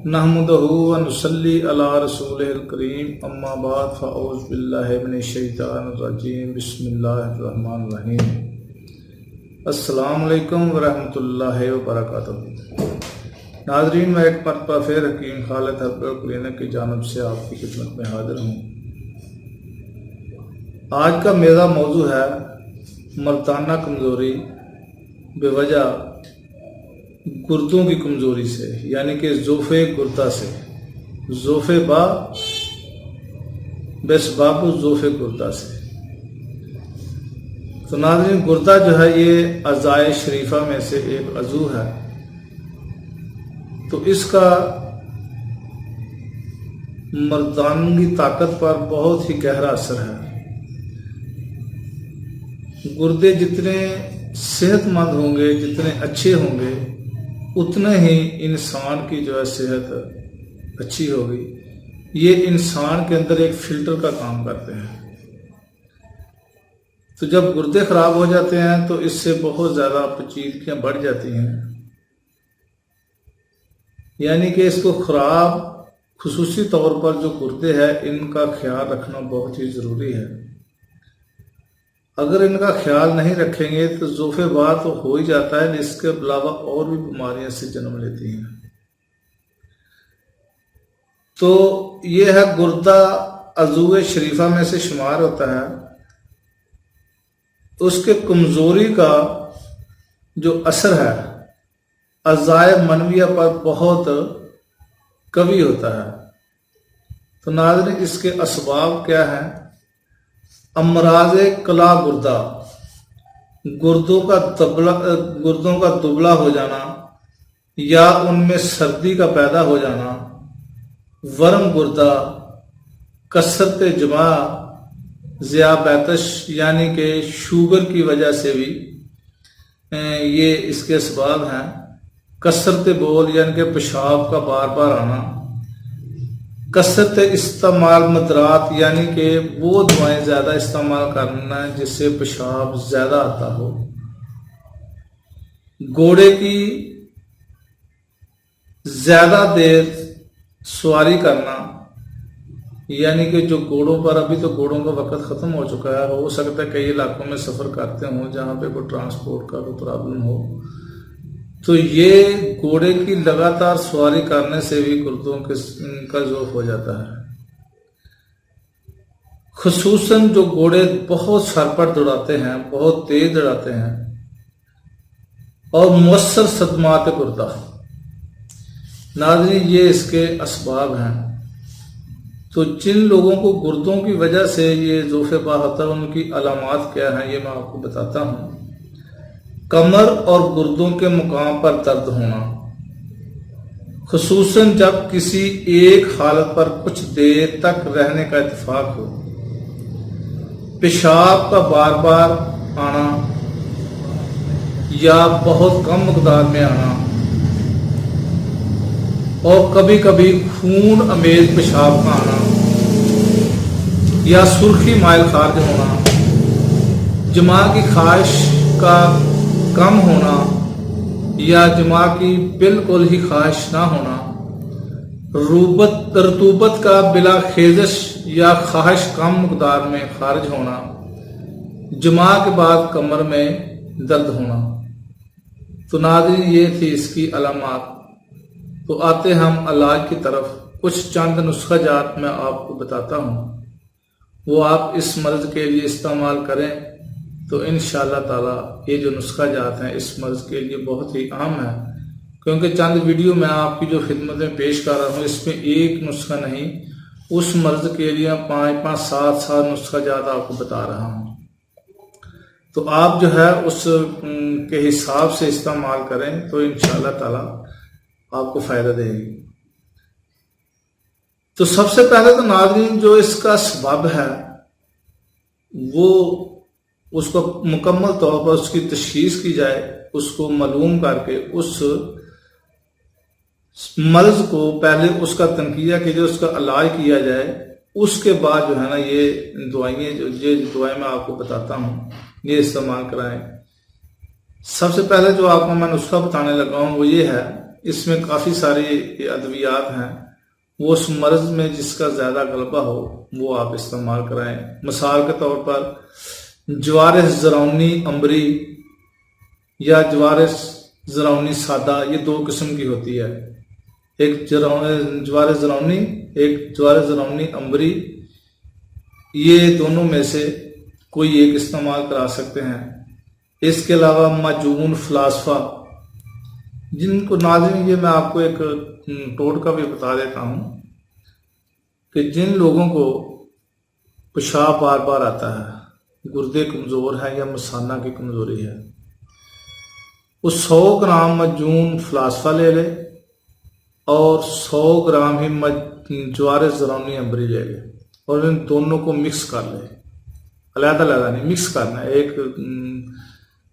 نحمدہ ونصلی علی رسولہ الکریم اما بعد فاعوذ باللہ من الشیطان الرجیم بسم اللہ الرحمن الرحیم۔ السلام علیکم ورحمۃ اللہ وبرکاتہ۔ ناظرین، میں ایک مرتبہ پھر حکیم خالد ہربل کلینک کی جانب سے آپ کی خدمت میں حاضر ہوں۔ آج کا میرا موضوع ہے مردانہ کمزوری بے وجہ گردوں کی کمزوری سے، یعنی کہ ضعف گردہ سے، ضعف بسباب ضعف گردہ سے۔ تو ناظرین، گردہ جو ہے یہ اعضائے شریفہ میں سے ایک عضو ہے، تو اس کا مردانگی طاقت پر بہت ہی گہرا اثر ہے۔ گردے جتنے صحت مند ہوں گے، جتنے اچھے ہوں گے، اتنے ہی انسان کی جو ہے صحت اچھی ہوگی۔ یہ انسان کے اندر ایک فلٹر کا کام کرتے ہیں۔ تو جب گردے خراب ہو جاتے ہیں تو اس سے بہت زیادہ پیچیدگیاں بڑھ جاتی ہیں، یعنی کہ اس کو خراب خصوصی طور پر جو گردے ہیں ان کا خیال رکھنا بہت ہی ضروری ہے۔ اگر ان کا خیال نہیں رکھیں گے تو ضعف تو ہو ہی جاتا ہے، اس کے علاوہ اور بھی بیماریاں سے جنم لیتی ہیں۔ تو یہ ہے گردہ عضو شریفہ میں سے شمار ہوتا ہے۔ اس کے کمزوری کا جو اثر ہے اعضائے منویہ پر بہت قوی ہوتا ہے۔ تو ناظرین، اس کے اسباب کیا ہیں؟ امراض کلا گردہ، گردوں کا دبلا ہو جانا یا ان میں سردی کا پیدا ہو جانا، ورم گردہ، کثرت جماع، ذیابیطس یعنی کہ شوگر کی وجہ سے بھی یہ اس کے اسباب ہیں، کثرت بول یعنی کہ پیشاب کا بار بار آنا، کثرت استعمال مدرات یعنی کہ وہ دوائیں زیادہ استعمال کرنا جس سے پیشاب زیادہ آتا ہو، گھوڑے کی زیادہ دیر سواری کرنا، یعنی کہ جو گھوڑوں پر، ابھی تو گھوڑوں کا وقت ختم ہو چکا ہے، ہو سکتا ہے کئی علاقوں میں سفر کرتے ہوں جہاں پہ کوئی ٹرانسپورٹ کا کوئی پرابلم ہو، تو یہ گھوڑے کی لگاتار سواری کرنے سے بھی گردوں کا ضعف ہو جاتا ہے۔ خصوصاً جو گھوڑے بہت سر پر دوڑاتے ہیں، بہت تیز دوڑاتے ہیں، اور مؤثر صدمات گردہ، ناظرین یہ اس کے اسباب ہیں۔ تو جن لوگوں کو گردوں کی وجہ سے یہ ضعف ہوتا ہے ان کی علامات کیا ہیں یہ میں آپ کو بتاتا ہوں۔ کمر اور گردوں کے مقام پر درد ہونا، خصوصاً جب کسی ایک حالت پر کچھ دیر تک رہنے کا اتفاق ہو، پیشاب کا بار بار آنا یا بہت کم مقدار میں آنا، اور کبھی کبھی خون امیز پیشاب کا آنا یا سرخی مائل خارج ہونا، جماع کی خواہش کا کم ہونا یا جماع کی بالکل ہی خواہش نہ ہونا، رطوبت کا بلا خیزش یا خواہش کم مقدار میں خارج ہونا، جماع کے بعد کمر میں درد ہونا۔ تو ناظرین یہ تھی اس کی علامات۔ تو آتے ہم علاج کی طرف۔ کچھ چند نسخہ جات میں آپ کو بتاتا ہوں، وہ آپ اس مرض کے لیے استعمال کریں تو انشاءاللہ تعالی یہ جو نسخہ جات ہیں اس مرض کے لیے بہت ہی اہم ہے، کیونکہ چند ویڈیو میں آپ کی جو خدمت میں پیش کر رہا ہوں اس میں ایک نسخہ نہیں، اس مرض کے لیے 5 7 نسخہ جات آپ کو بتا رہا ہوں۔ تو آپ جو ہے اس کے حساب سے استعمال کریں تو انشاءاللہ تعالی آپ کو فائدہ دے گی۔ تو سب سے پہلے تو ناظرین جو اس کا سبب ہے وہ اس کو مکمل طور پر اس کی تشخیص کی جائے، اس کو معلوم کر کے اس مرض کو پہلے اس کا تنقیہ کیا، اس کا علاج کیا جائے، اس کے بعد جو ہے نا یہ دوائیں میں آپ کو بتاتا ہوں یہ استعمال کرائیں۔ سب سے پہلے جو آپ کو میں نسخہ بتانے لگا ہوں وہ یہ ہے اس میں کافی ساری ادویات ہیں، وہ اس مرض میں جس کا زیادہ غلبہ ہو وہ آپ استعمال کرائیں۔ مثال کے طور پر جوار زرعونی امبری یا جوار زرعونی سادہ، یہ دو قسم کی ہوتی ہے، ایک جوار زرعونی، ایک جوار زرعونی امبری، یہ دونوں میں سے کوئی ایک استعمال کرا سکتے ہیں۔ اس کے علاوہ مجون فلاسفہ، جن کو ناظرین یہ میں آپ کو ایک ٹوٹکا بھی بتا دیتا ہوں کہ جن لوگوں کو پیشاب بار بار آتا ہے، گردے کمزور ہیں یا مثانہ کی کمزوری ہے، وہ 100 گرام مجون فلاسفہ لے لے اور 100 گرام ہی جوار زرعونی امبری لے لے اور ان دونوں کو مکس کر لے، علیحدہ علیحدہ نہیں، مکس کرنا ہے۔ ایک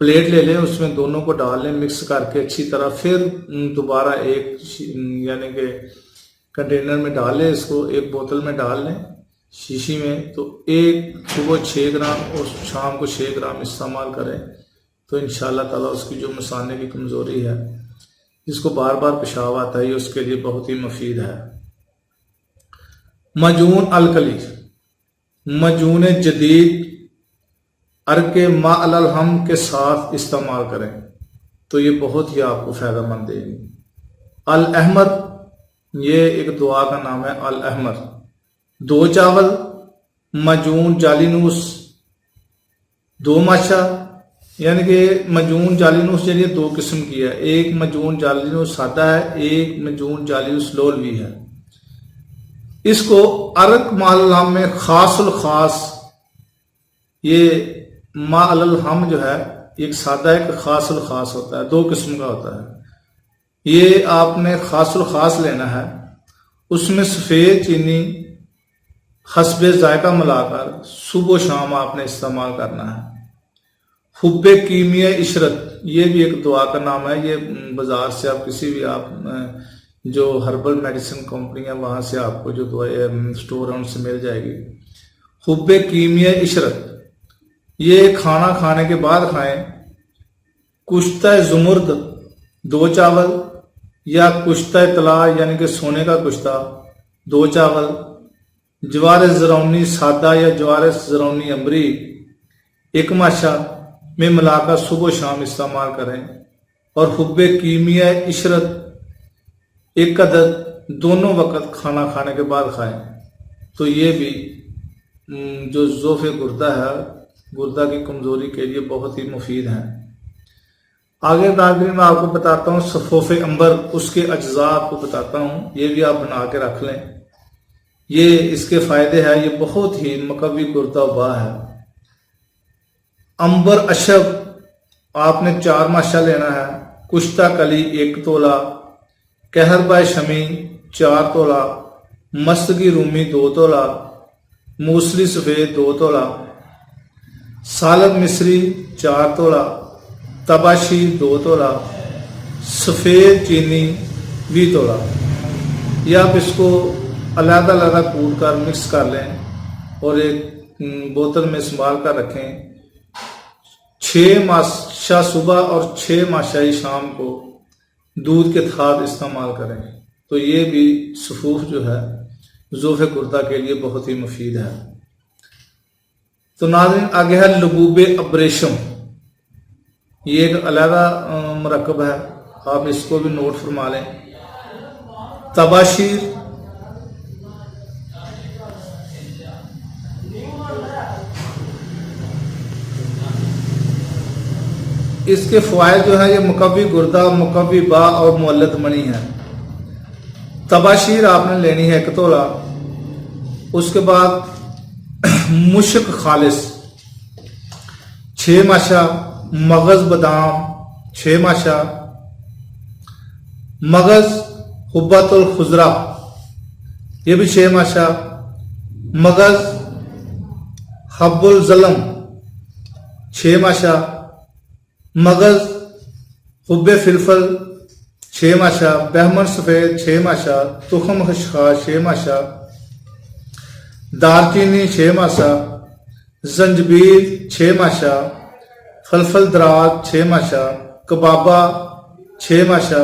پلیٹ لے لیں، اس میں دونوں کو ڈال لیں مکس کر کے اچھی طرح، پھر دوبارہ ایک یعنی کہ کنٹینر میں ڈال لیں، اس کو ایک بوتل میں ڈال لیں شیشی میں، تو ایک صبح 6 گرام اور شام کو 6 گرام استعمال کریں تو انشاءاللہ تعالیٰ اس کی جو مثانے کی کمزوری ہے، جس کو بار بار پیشاب آتا ہے، اس کے لیے بہت ہی مفید ہے۔ مجون الکلی، مجون جدید عرق ما الحم کے ساتھ استعمال کریں تو یہ بہت ہی آپ کو فائدہ مند دے گی۔ الاحمر، یہ ایک دعا کا نام ہے، الاحمر 2 چاول، مجون جالینوس 2 ماشا، یعنی کہ مجون جالینوس جو 2 قسم کی ہے، ایک مجون جالینوس سادہ ہے، ایک مجون جالینوس لولوی ہے۔ اس کو عرق ما الحم میں خاص الخاص، یہ ما الحم جو ہے ایک سادہ ایک خاص الخاص ہوتا ہے، 2 قسم کا ہوتا ہے۔ یہ آپ نے خاص الخاص لینا ہے، اس میں سفید چینی حسب ذائقہ ملا کر صبح و شام آپ نے استعمال کرنا ہے۔ حب کیمیا عشرت، یہ بھی ایک دعا کا نام ہے، یہ بازار سے آپ کسی بھی آپ جو ہربل میڈیسن کمپنی ہے وہاں سے آپ کو جو دعائیں اسٹور ہے ان سے مل جائے گی۔ حب کیمیا عشرت، یہ کھانا کھانے کے بعد کھائیں۔ کشتہ زمرد 2 چاول یا کشتہ طلا یعنی کہ سونے کا کشتہ 2 چاول، جوار زرعونی سادہ یا جوار زرعونی امبری 1 ماشا میں ملا کر صبح و شام استعمال کریں، اور حب کیمیا عشرت 1 عدد دونوں وقت کھانا کھانے کے بعد کھائیں تو یہ بھی جو ضعف گردہ ہے، گردہ کی کمزوری کے لیے بہت ہی مفید ہیں۔ آگے ناظرین میں آپ کو بتاتا ہوں صفوف عنبر، اس کے اجزاء آپ کو بتاتا ہوں، یہ بھی آپ بنا کے رکھ لیں، یہ اس کے فائدے ہیں، یہ بہت ہی مقوی گردہ وبا ہے۔ عنبر اشب آپ نے 4 ماشا لینا ہے، کشتہ کلی 1 تولہ، کہربا شمی 4 تولہ، مستگی رومی 2 تولہ، موسلی سفید 2 تولہ، سالب مصری 4 تولہ، تباشی 2 تولہ، سفید چینی 20 تولہ۔ یہ آپ اس کو علیحدہ علیحدہ کوٹ کر مکس کر لیں اور ایک بوتل میں سنبھال کر رکھیں۔ 6 ماشا صبح اور 6 ماشا شام کو دودھ کے ساتھ استعمال کریں تو یہ بھی صفوف جو ہے ضعف گردہ کے لیے بہت ہی مفید ہے۔ تو ناظرین آگے ہے لبوب ابریشم، یہ ایک علیحدہ مرکب ہے، آپ اس کو بھی نوٹ فرما لیں۔ تباشیر، اس کے فوائد جو ہیں یہ مقوی گردہ، مقوی با اور مولد منی ہے۔ تباشیر آپ نے لینی ہے 1 تولہ، اس کے بعد مشک خالص 6 ماشا، مغز بادام 6 ماشا، مغز حبت الخضرا یہ بھی 6 ماشا، مغز حب الظلم 6 ماشا، مغز حب فلفل 6 ماشا، بہمن سفید 6 ماشا، تخم خشخاش 6 ماشا، دار چینی 6 ماشا، زنجبیل 6 ماشا، فلفل دراز 6 ماشا، کبابا 6 ماشا،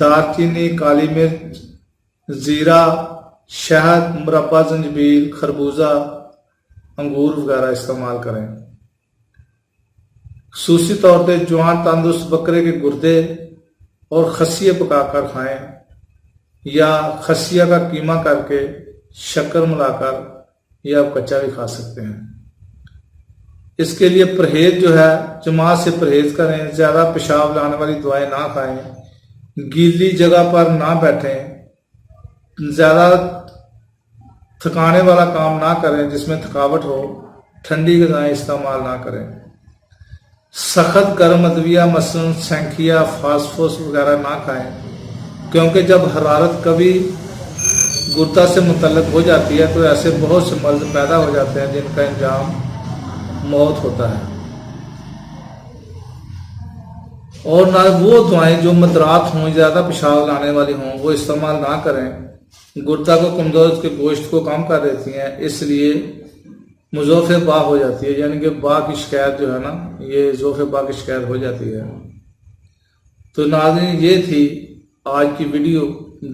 دار چینی، کالی مرچ، زیرہ، شہد، مربع زنجبیل، خربوزہ، انگور وغیرہ استعمال کریں۔ خصوصی طور پہ جوان تندرست بکرے کے گردے اور خسیے پکا کر کھائیں، یا خسیہ کا قیمہ کر کے شکر ملا کر یا آپ کچا بھی کھا سکتے ہیں۔ اس کے لیے پرہیز جو ہے، جماعت سے پرہیز کریں، زیادہ پیشاب لانے والی دوائیں نہ کھائیں، گیلی جگہ پر نہ بیٹھیں، زیادہ تھکانے والا کام نہ کریں جس میں تھکاوٹ ہو، ٹھنڈی غذائیں استعمال نہ کریں، سخت گرم ادویہ مثلاً سینکھیا، فاسفوس وغیرہ نہ کھائیں، کیونکہ جب حرارت کبھی گردہ سے متعلق ہو جاتی ہے تو ایسے بہت سے مرض پیدا ہو جاتے ہیں جن کا انجام موت ہوتا ہے۔ اور نہ وہ دعائیں جو مدرات ہوں، زیادہ پیشاب لانے والی ہوں، وہ استعمال نہ کریں، گردہ کو کمزور کے گوشت کو کم کر دیتی ہیں، اس لیے مضوف با ہو جاتی ہے، یعنی کہ با کی شکایت جو ہے نا، یہ ذوف با کی شکایت ہو جاتی ہے۔ تو ناظرین، یہ تھی آج کی ویڈیو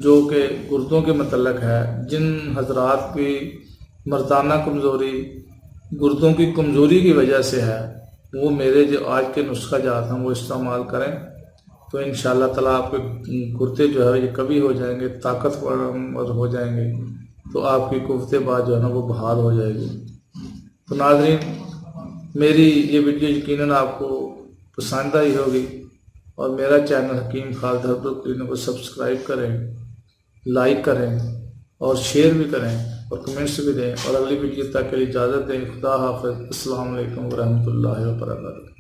جو کہ گردوں کے متعلق ہے۔ جن حضرات کی مردانہ کمزوری گردوں کی کمزوری کی وجہ سے ہے، وہ میرے جو آج کے نسخہ جات ہیں وہ استعمال کریں، تو انشاءاللہ تعالیٰ آپ کے گردے جو ہے یہ کبھی ہو جائیں گے، طاقتور ہو جائیں گے، تو آپ کی قوت بات جو ہے نا وہ بحال ہو جائے گی۔ تو ناظرین، میری یہ ویڈیو یقیناً آپ کو پسند آئی ہوگی، اور میرا چینل حکیم خالد ہربل کلینک کو سبسکرائب کریں، لائک کریں اور شیئر بھی کریں اور کمنٹس بھی دیں، اور اگلی ویڈیو تک کے لیے اجازت دیں۔ خدا حافظ۔ السلام علیکم ورحمۃ اللہ وبرکاتہ۔